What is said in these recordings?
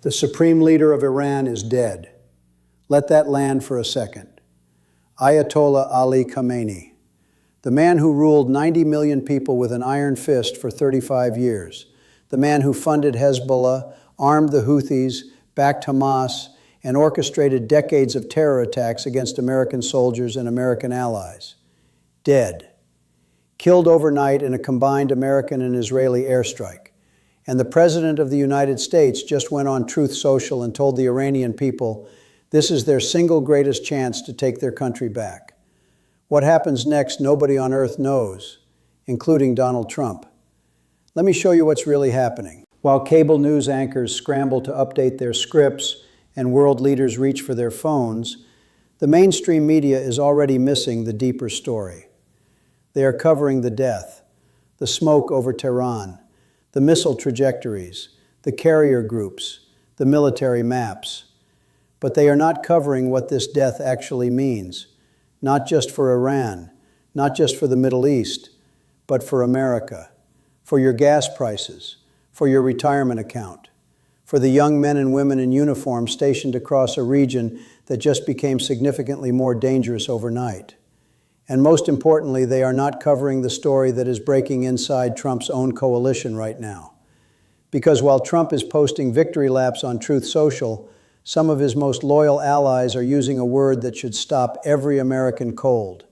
The supreme leader of Iran is dead. Let that land for a second. Ayatollah Ali Khamenei, the man who ruled 90 million people with an iron fist for 35 years, the man who funded Hezbollah, armed the Houthis, backed Hamas, and orchestrated decades of terror attacks against American soldiers and American allies. Dead. Killed overnight in a combined American and Israeli airstrike. And the President of the United States just went on Truth Social and told the Iranian people this is their single greatest chance to take their country back. What happens next, nobody on earth knows, including Donald Trump. Let me show you what's really happening. While cable news anchors scramble to update their scripts and world leaders reach for their phones, the mainstream media is already missing the deeper story. They are covering the death, the smoke over Tehran, the missile trajectories, the carrier groups, the military maps. But they are not covering what this death actually means, not just for Iran, not just for the Middle East, but for America, for your gas prices, for your retirement account, for the young men and women in uniform stationed across a region that just became significantly more dangerous overnight. And most importantly, they are not covering the story that is breaking inside Trump's own coalition right now. Because while Trump is posting victory laps on Truth Social, some of his most loyal allies are using a word that should stop every American cold: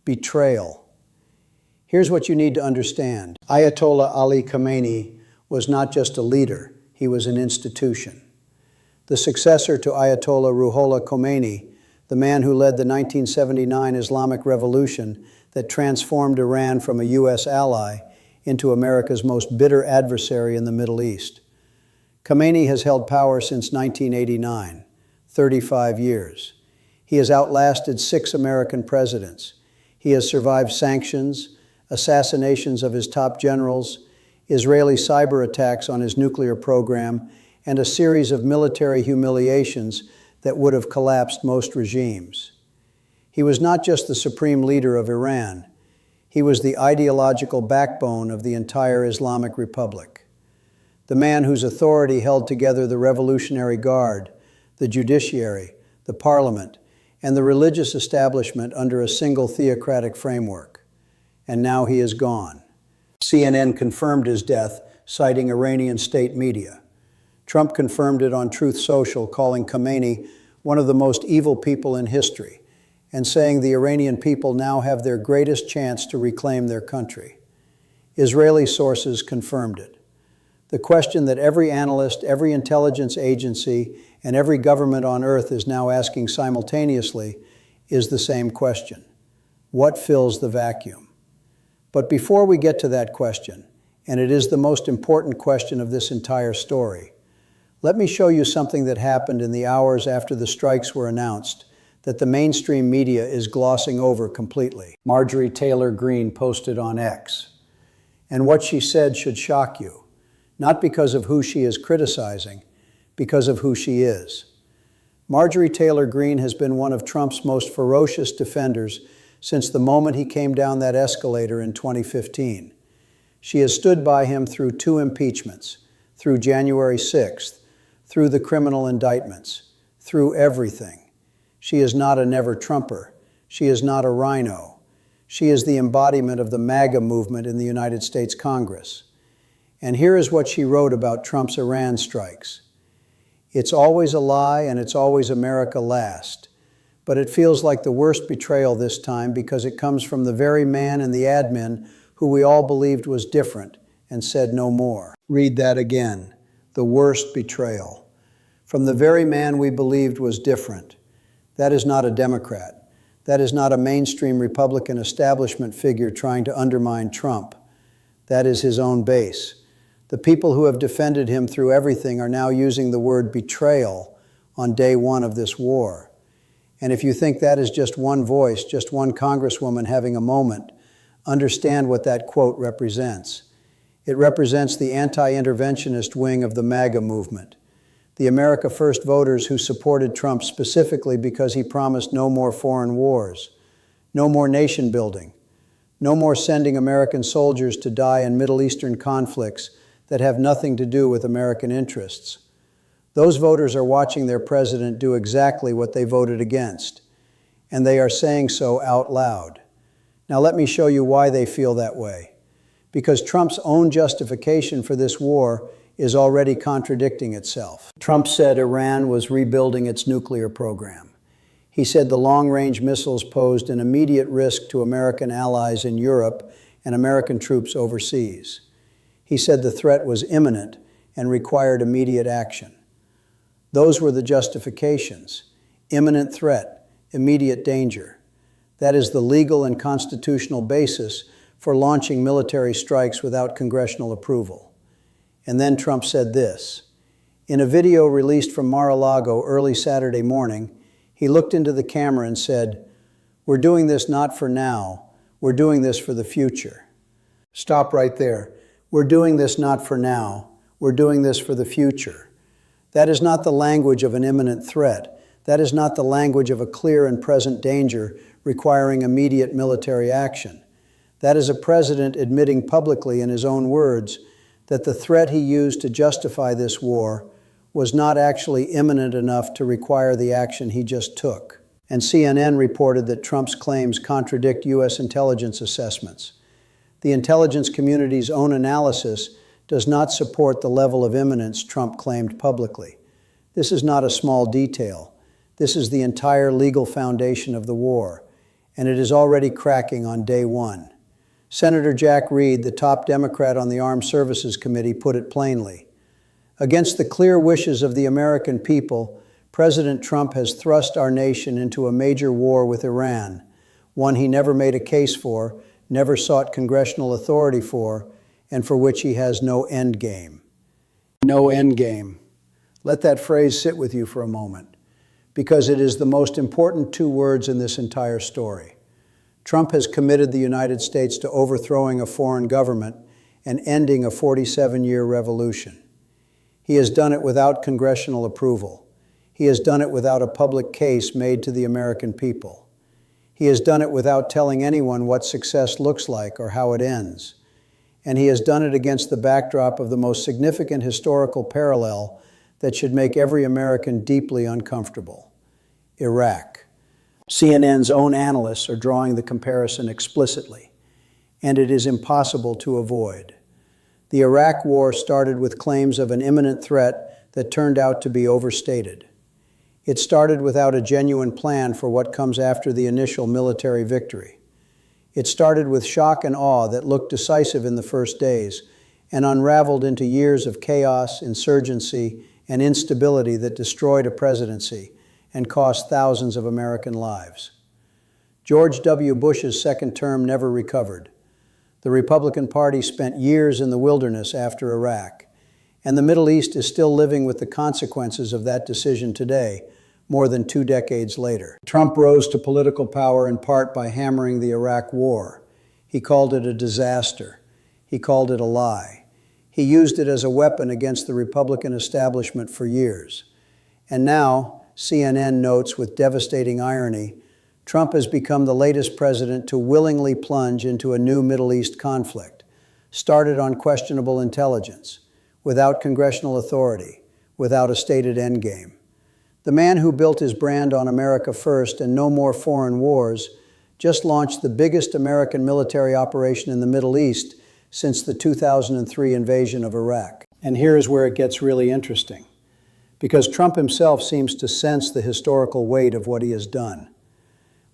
betrayal. Here's what you need to understand. Ayatollah Ali Khamenei was not just a leader, he was an institution. The successor to Ayatollah Ruhollah Khomeini, the man who led the 1979 Islamic Revolution that transformed Iran from a U.S. ally into America's most bitter adversary in the Middle East. Khomeini has held power since 1989, 35 years. He has outlasted 6 American presidents. He has survived sanctions, assassinations of his top generals, Israeli cyber attacks on his nuclear program, and a series of military humiliations that would have collapsed most regimes. He was not just the supreme leader of Iran, he was the ideological backbone of the entire Islamic Republic. The man whose authority held together the Revolutionary Guard, the judiciary, the parliament, and the religious establishment under a single theocratic framework. And now he is gone. CNN confirmed his death, citing Iranian state media. Trump confirmed it on Truth Social, calling Khamenei one of the most evil people in history, and saying the Iranian people now have their greatest chance to reclaim their country. Israeli sources confirmed it. The question that every analyst, every intelligence agency, and every government on earth is now asking simultaneously is the same question: what fills the vacuum? But before we get to that question, and it is the most important question of this entire story, let me show you something that happened in the hours after the strikes were announced that the mainstream media is glossing over completely. Marjorie Taylor Greene posted on X. And what she said should shock you, not because of who she is criticizing, because of who she is. Marjorie Taylor Greene has been one of Trump's most ferocious defenders since the moment he came down that escalator in 2015. She has stood by him through 2 impeachments, through January 6th, through the criminal indictments, through everything. She is not a never-Trumper. She is not a rhino. She is the embodiment of the MAGA movement in the United States Congress. And here is what she wrote about Trump's Iran strikes. It's always a lie and it's always America last. But it feels like the worst betrayal this time because it comes from the very man and the admin who we all believed was different and said no more. Read that again. The worst betrayal. From the very man we believed was different. That is not a Democrat. That is not a mainstream Republican establishment figure trying to undermine Trump. That is his own base. The people who have defended him through everything are now using the word betrayal on day 1 of this war. And if you think that is just one voice, just one congresswoman having a moment, understand what that quote represents. It represents the anti-interventionist wing of the MAGA movement, the America First voters who supported Trump specifically because he promised no more foreign wars, no more nation building, no more sending American soldiers to die in Middle Eastern conflicts that have nothing to do with American interests. Those voters are watching their president do exactly what they voted against, and they are saying so out loud. Now let me show you why they feel that way. Because Trump's own justification for this war is already contradicting itself. Trump said Iran was rebuilding its nuclear program. He said the long-range missiles posed an immediate risk to American allies in Europe and American troops overseas. He said the threat was imminent and required immediate action. Those were the justifications: imminent threat, immediate danger. That is the legal and constitutional basis for launching military strikes without congressional approval. And then Trump said this. In a video released from Mar-a-Lago early Saturday morning, he looked into the camera and said, "We're doing this not for now, we're doing this for the future." Stop right there. We're doing this not for now, we're doing this for the future. That is not the language of an imminent threat. That is not the language of a clear and present danger requiring immediate military action. That is a president admitting publicly in his own words that the threat he used to justify this war was not actually imminent enough to require the action he just took. And CNN reported that Trump's claims contradict U.S. intelligence assessments. The intelligence community's own analysis does not support the level of imminence Trump claimed publicly. This is not a small detail. This is the entire legal foundation of the war, and it is already cracking on day one. Senator Jack Reed, the top Democrat on the Armed Services Committee, put it plainly. Against the clear wishes of the American people, President Trump has thrust our nation into a major war with Iran, one he never made a case for, never sought congressional authority for, and for which he has no endgame. No endgame. Let that phrase sit with you for a moment, because it is the most important two words in this entire story. Trump has committed the United States to overthrowing a foreign government and ending a 47-year revolution. He has done it without congressional approval. He has done it without a public case made to the American people. He has done it without telling anyone what success looks like or how it ends. And he has done it against the backdrop of the most significant historical parallel that should make every American deeply uncomfortable: Iraq. CNN's own analysts are drawing the comparison explicitly, and it is impossible to avoid. The Iraq War started with claims of an imminent threat that turned out to be overstated. It started without a genuine plan for what comes after the initial military victory. It started with shock and awe that looked decisive in the first days and unraveled into years of chaos, insurgency, and instability that destroyed a presidency and cost thousands of American lives. George W. Bush's second term never recovered. The Republican Party spent years in the wilderness after Iraq, and the Middle East is still living with the consequences of that decision today, more than 2 decades later. Trump rose to political power in part by hammering the Iraq War. He called it a disaster. He called it a lie. He used it as a weapon against the Republican establishment for years. And now, CNN notes with devastating irony, Trump has become the latest president to willingly plunge into a new Middle East conflict, started on questionable intelligence, without congressional authority, without a stated endgame. The man who built his brand on America First and no more foreign wars just launched the biggest American military operation in the Middle East since the 2003 invasion of Iraq. And here is where it gets really interesting, because Trump himself seems to sense the historical weight of what he has done.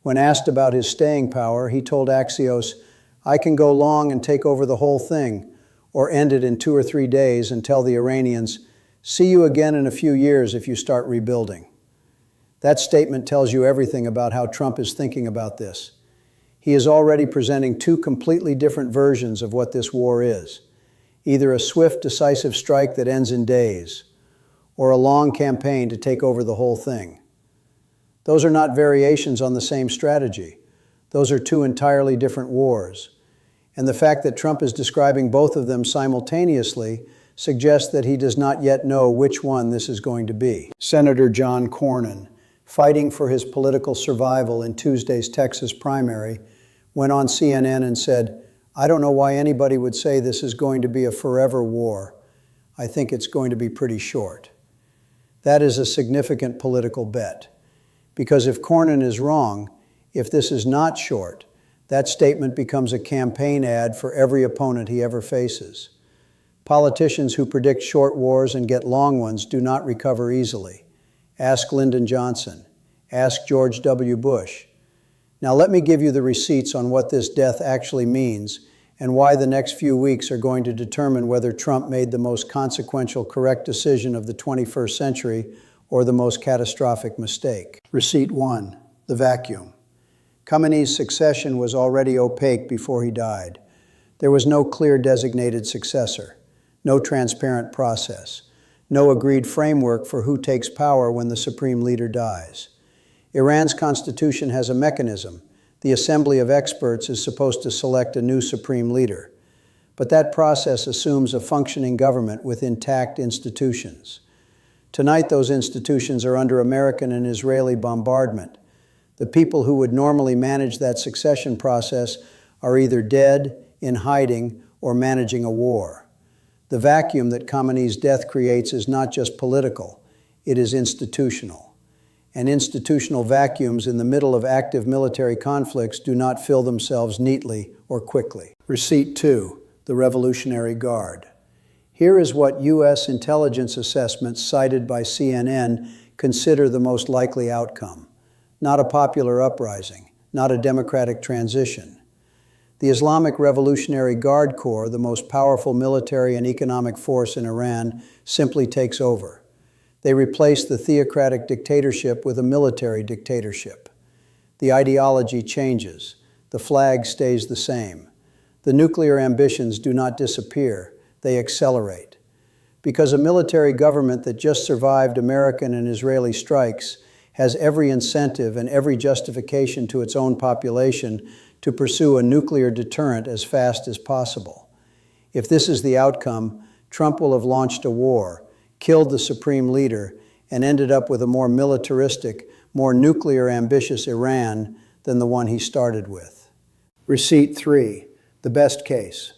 When asked about his staying power, he told Axios, "I can go long and take over the whole thing, or end it in 2 or 3 days and tell the Iranians, see you again in a few years if you start rebuilding." That statement tells you everything about how Trump is thinking about this. He is already presenting 2 completely different versions of what this war is: either a swift, decisive strike that ends in days, or a long campaign to take over the whole thing. Those are not variations on the same strategy. Those are 2 entirely different wars. And the fact that Trump is describing both of them simultaneously suggests that he does not yet know which one this is going to be. Senator John Cornyn, fighting for his political survival in Tuesday's Texas primary, went on CNN and said, "I don't know why anybody would say this is going to be a forever war. I think it's going to be pretty short." That is a significant political bet. Because if Cornyn is wrong, if this is not short, that statement becomes a campaign ad for every opponent he ever faces. Politicians who predict short wars and get long ones do not recover easily. Ask Lyndon Johnson. Ask George W. Bush. Now let me give you the receipts on what this death actually means and why the next few weeks are going to determine whether Trump made the most consequential correct decision of the 21st century or the most catastrophic mistake. Receipt 1, the vacuum. Khamenei's succession was already opaque before he died. There was no clear designated successor, no transparent process, no agreed framework for who takes power when the supreme leader dies. Iran's constitution has a mechanism. The assembly of experts is supposed to select a new supreme leader. But that process assumes a functioning government with intact institutions. Tonight, those institutions are under American and Israeli bombardment. The people who would normally manage that succession process are either dead, in hiding, or managing a war. The vacuum that Khamenei's death creates is not just political, it is institutional. And institutional vacuums in the middle of active military conflicts do not fill themselves neatly or quickly. Receipt 2, the Revolutionary Guard. Here is what U.S. intelligence assessments cited by CNN consider the most likely outcome. Not a popular uprising, not a democratic transition. The Islamic Revolutionary Guard Corps, the most powerful military and economic force in Iran, simply takes over. They replace the theocratic dictatorship with a military dictatorship. The ideology changes. The flag stays the same. The nuclear ambitions do not disappear. They accelerate. Because a military government that just survived American and Israeli strikes has every incentive and every justification to its own population to pursue a nuclear deterrent as fast as possible. If this is the outcome, Trump will have launched a war, killed the supreme leader, and ended up with a more militaristic, more nuclear ambitious Iran than the one he started with. Receipt 3, the best case.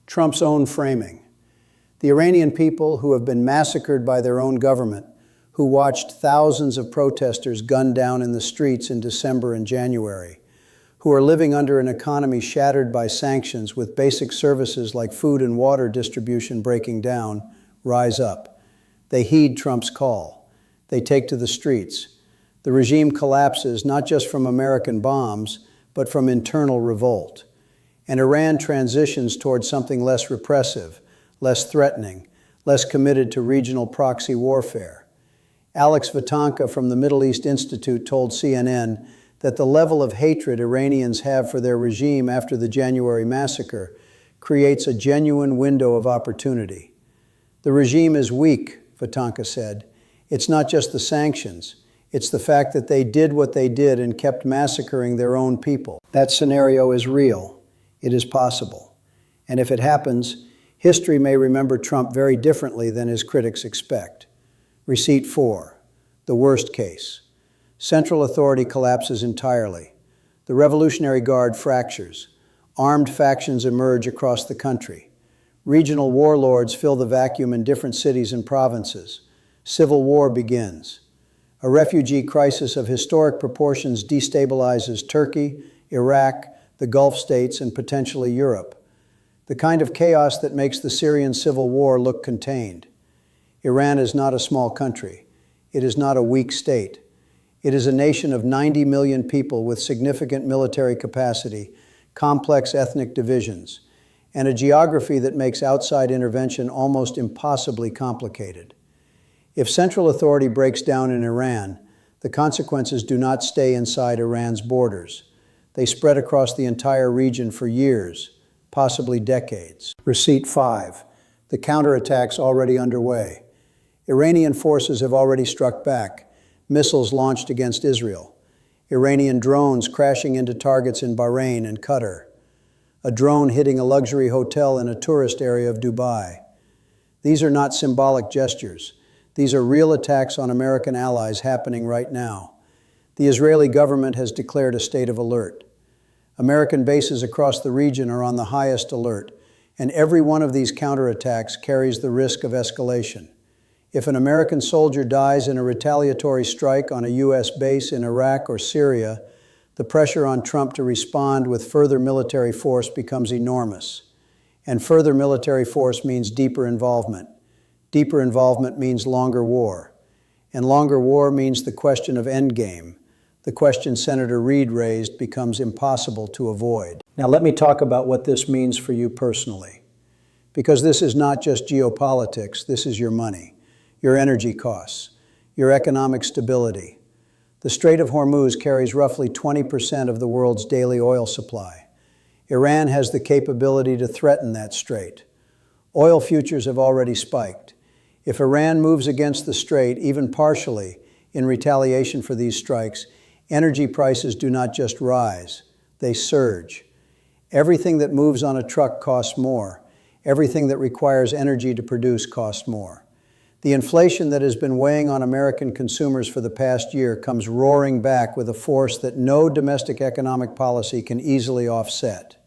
Trump's own framing. The Iranian people who have been massacred by their own government, who watched thousands of protesters gunned down in the streets in December and January, who are living under an economy shattered by sanctions with basic services like food and water distribution breaking down, rise up. They heed Trump's call. They take to the streets. The regime collapses not just from American bombs, but from internal revolt. And Iran transitions towards something less repressive, less threatening, less committed to regional proxy warfare. Alex Vatanka from the Middle East Institute told CNN that the level of hatred Iranians have for their regime after the January massacre creates a genuine window of opportunity. The regime is weak, Vatanka said. It's not just the sanctions. It's the fact that they did what they did and kept massacring their own people. That scenario is real. It is possible. And if it happens, history may remember Trump very differently than his critics expect. Receipt 4, the worst case. Central authority collapses entirely. The Revolutionary Guard fractures. Armed factions emerge across the country. Regional warlords fill the vacuum in different cities and provinces. Civil war begins. A refugee crisis of historic proportions destabilizes Turkey, Iraq, the Gulf states, and potentially Europe. The kind of chaos that makes the Syrian civil war look contained. Iran is not a small country. It is not a weak state. It is a nation of 90 million people with significant military capacity, complex ethnic divisions, and a geography that makes outside intervention almost impossibly complicated. If central authority breaks down in Iran, the consequences do not stay inside Iran's borders. They spread across the entire region for years, possibly decades. Receipt 5, the counterattacks already underway. Iranian forces have already struck back, missiles launched against Israel, Iranian drones crashing into targets in Bahrain and Qatar, a drone hitting a luxury hotel in a tourist area of Dubai. These are not symbolic gestures. These are real attacks on American allies happening right now. The Israeli government has declared a state of alert. American bases across the region are on the highest alert, and every one of these counterattacks carries the risk of escalation. If an American soldier dies in a retaliatory strike on a U.S. base in Iraq or Syria, the pressure on Trump to respond with further military force becomes enormous. And further military force means deeper involvement. Deeper involvement means longer war. And longer war means the question of endgame. The question Senator Reid raised becomes impossible to avoid. Now let me talk about what this means for you personally. Because this is not just geopolitics, this is your money, your energy costs, your economic stability. The Strait of Hormuz carries roughly 20% of the world's daily oil supply. Iran has the capability to threaten that strait. Oil futures have already spiked. If Iran moves against the strait, even partially, in retaliation for these strikes, energy prices do not just rise, they surge. Everything that moves on a truck costs more. Everything that requires energy to produce costs more. The inflation that has been weighing on American consumers for the past year comes roaring back with a force that no domestic economic policy can easily offset.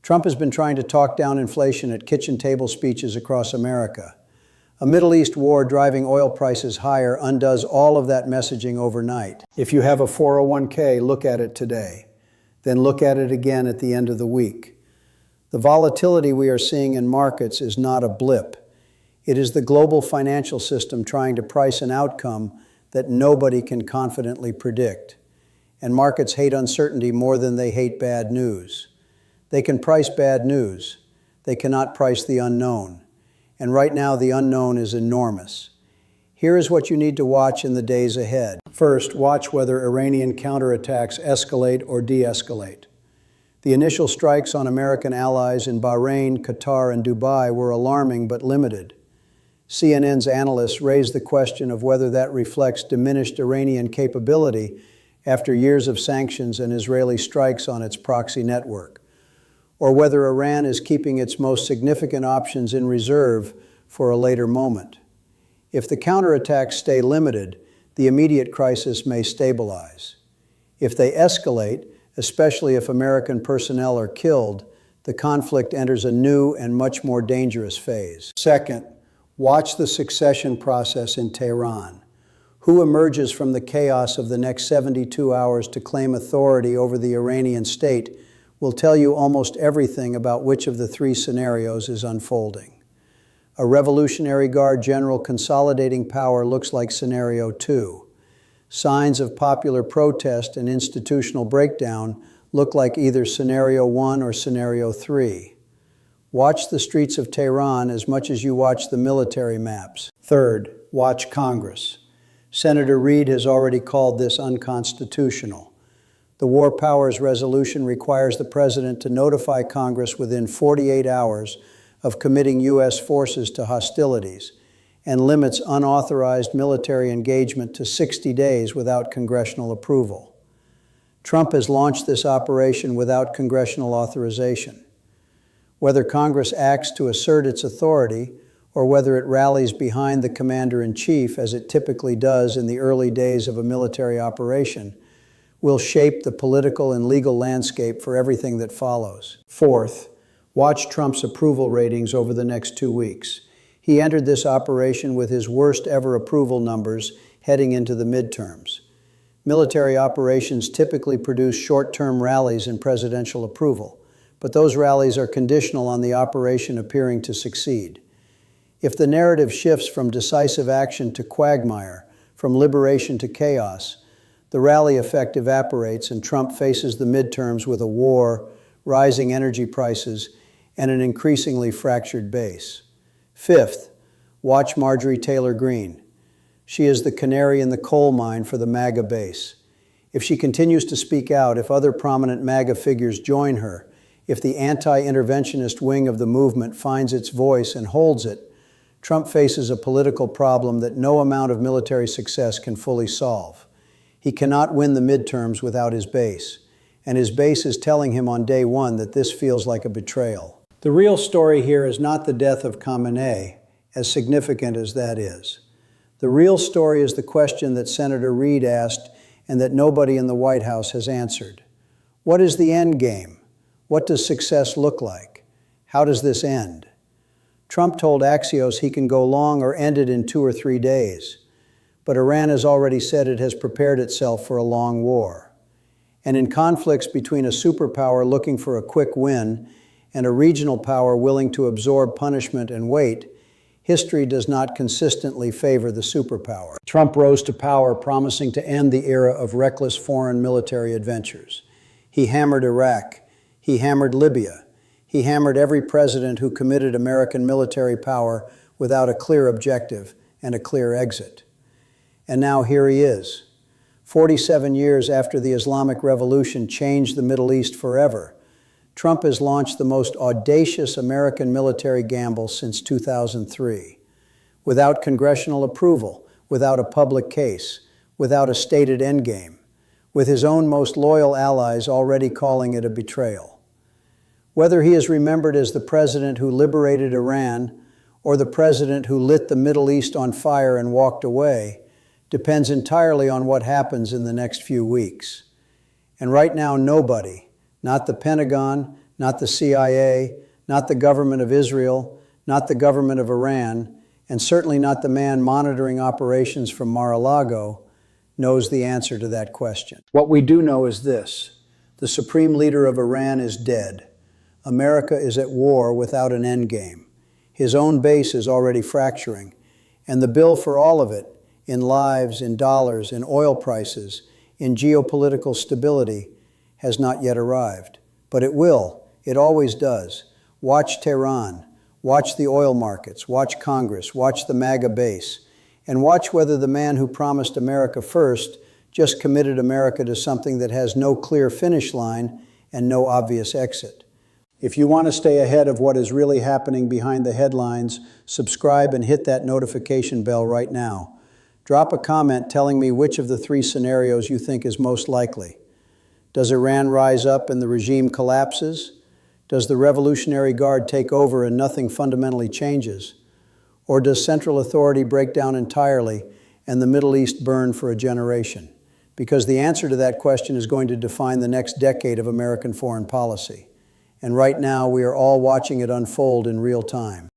Trump has been trying to talk down inflation at kitchen table speeches across America. A Middle East war driving oil prices higher undoes all of that messaging overnight. If you have a 401k, look at it today. Then look at it again at the end of the week. The volatility we are seeing in markets is not a blip. It is the global financial system trying to price an outcome that nobody can confidently predict. And markets hate uncertainty more than they hate bad news. They can price bad news. They cannot price the unknown. And right now, the unknown is enormous. Here is what you need to watch in the days ahead. First, watch whether Iranian counterattacks escalate or de-escalate. The initial strikes on American allies in Bahrain, Qatar, and Dubai were alarming but limited. CNN's analysts raised the question of whether that reflects diminished Iranian capability after years of sanctions and Israeli strikes on its proxy network, or whether Iran is keeping its most significant options in reserve for a later moment. If the counterattacks stay limited, the immediate crisis may stabilize. If they escalate, especially if American personnel are killed, the conflict enters a new and much more dangerous phase. Second, watch the succession process in Tehran. Who emerges from the chaos of the next 72 hours to claim authority over the Iranian state will tell you almost everything about which of the three scenarios is unfolding. A Revolutionary Guard general consolidating power looks like scenario 2. Signs of popular protest and institutional breakdown look like either scenario 1 or scenario 3. Watch the streets of Tehran as much as you watch the military maps. Third, watch Congress. Senator Reid has already called this unconstitutional. The War Powers Resolution requires the President to notify Congress within 48 hours of committing U.S. forces to hostilities, and limits unauthorized military engagement to 60 days without congressional approval. Trump has launched this operation without congressional authorization. Whether Congress acts to assert its authority, or whether it rallies behind the commander-in-chief, as it typically does in the early days of a military operation, will shape the political and legal landscape for everything that follows. Fourth, watch Trump's approval ratings over the next 2 weeks. He entered this operation with his worst ever approval numbers heading into the midterms. Military operations typically produce short-term rallies in presidential approval, but those rallies are conditional on the operation appearing to succeed. If the narrative shifts from decisive action to quagmire, from liberation to chaos, the rally effect evaporates and Trump faces the midterms with a war, rising energy prices, and an increasingly fractured base. Fifth, watch Marjorie Taylor Greene. She is the canary in the coal mine for the MAGA base. If she continues to speak out, if other prominent MAGA figures join her, if the anti-interventionist wing of the movement finds its voice and holds it, Trump faces a political problem that no amount of military success can fully solve. He cannot win the midterms without his base, and his base is telling him on day one that this feels like a betrayal. The real story here is not the death of Khamenei, as significant as that is. The real story is the question that Senator Reid asked and that nobody in the White House has answered. What is the end game? What does success look like? How does this end? Trump told Axios he can go long or end it in 2 or 3 days. But Iran has already said it has prepared itself for a long war. And in conflicts between a superpower looking for a quick win and a regional power willing to absorb punishment and wait, history does not consistently favor the superpower. Trump rose to power promising to end the era of reckless foreign military adventures. He hammered Iraq. He hammered Libya. He hammered every president who committed American military power without a clear objective and a clear exit. And now here he is. 47 years after the Islamic Revolution changed the Middle East forever, Trump has launched the most audacious American military gamble since 2003. Without congressional approval, without a public case, without a stated endgame, with his own most loyal allies already calling it a betrayal. Whether he is remembered as the president who liberated Iran or the president who lit the Middle East on fire and walked away depends entirely on what happens in the next few weeks. And right now, nobody, not the Pentagon, not the CIA, not the government of Israel, not the government of Iran, and certainly not the man monitoring operations from Mar-a-Lago, knows the answer to that question. What we do know is this: the supreme leader of Iran is dead. America is at war without an endgame. His own base is already fracturing, and the bill for all of it, in lives, in dollars, in oil prices, in geopolitical stability, has not yet arrived. But it will. It always does. Watch Tehran. Watch the oil markets. Watch Congress. Watch the MAGA base. And watch whether the man who promised America first just committed America to something that has no clear finish line and no obvious exit. If you want to stay ahead of what is really happening behind the headlines, subscribe and hit that notification bell right now. Drop a comment telling me which of the 3 scenarios you think is most likely. Does Iran rise up and the regime collapses? Does the Revolutionary Guard take over and nothing fundamentally changes? Or does central authority break down entirely and the Middle East burn for a generation? Because the answer to that question is going to define the next decade of American foreign policy. And right now, we are all watching it unfold in real time.